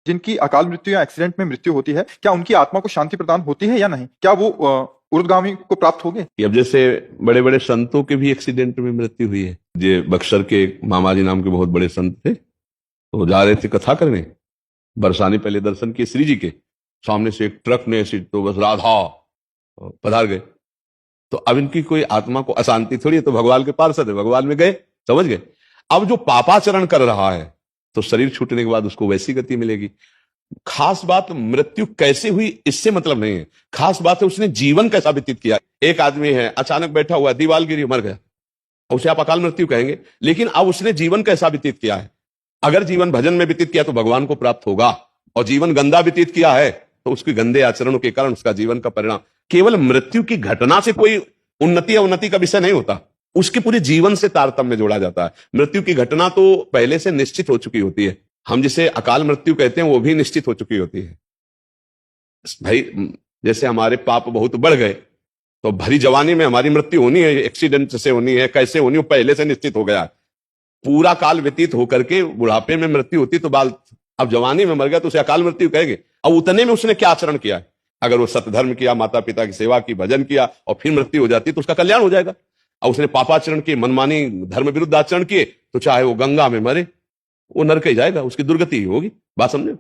जिनकी अकाल मृत्यु या एक्सीडेंट में मृत्यु होती है, क्या उनकी आत्मा को शांति प्रदान होती है या नहीं? क्या वो ऊर्ध्वगामी को प्राप्त होंगे? अब जैसे बड़े बड़े संतों के भी एक्सीडेंट में मृत्यु हुई है। ये बक्सर के मामाजी नाम के बहुत बड़े संत थे, तो जा रहे थे कथा करने, बरसाने पहले दर्शन किए श्री जी के, सामने से एक ट्रक ने ऐसी तो बस राधा पधार गए। तो अब इनकी कोई आत्मा को अशांति थोड़ी है, तो भगवान के पार्षद है, भगवान में गए, समझ गए। अब जो पापाचरण कर रहा है तो शरीर छूटने के बाद उसको वैसी गति मिलेगी। खास बात मृत्यु कैसे हुई इससे मतलब नहीं है, खास बात है उसने जीवन कैसा व्यतीत किया। एक आदमी है अचानक बैठा हुआ, दीवार गिरी, मर गया, उसे आप अकाल मृत्यु कहेंगे, लेकिन अब उसने जीवन कैसा व्यतीत किया है। अगर जीवन भजन में व्यतीत किया तो भगवान को प्राप्त होगा, और जीवन गंदा व्यतीत किया है तो उसके गंदे आचरणों के कारण उसका जीवन का परिणाम। केवल मृत्यु की घटना से कोई उन्नति या उन्नति का विषय नहीं होता, उसके पूरे जीवन से तारतम्य जोड़ा जाता है। मृत्यु की घटना तो पहले से निश्चित हो चुकी होती है, हम जिसे अकाल मृत्यु कहते हैं वो भी निश्चित हो चुकी होती है। भाई जैसे हमारे पाप बहुत बढ़ गए तो भरी जवानी में हमारी मृत्यु होनी है, एक्सीडेंट से होनी है, कैसे होनी है पहले से निश्चित हो गया। पूरा काल व्यतीत होकर के बुढ़ापे में मृत्यु होती तो बाल, अब जवानी में मर गया तो उसे अकाल मृत्यु कहेंगे। अब उतने में उसने क्या आचरण किया है, अगर वो सतधर्म किया, माता पिता की सेवा की, भजन किया और फिर मृत्यु हो जाती तो उसका कल्याण हो जाएगा। और उसने पापाचरण किए, मनमानी धर्म विरुद्ध आचरण किए, तो चाहे वो गंगा में मरे वो नरक ही जाएगा, उसकी दुर्गति ही होगी। बात समझे?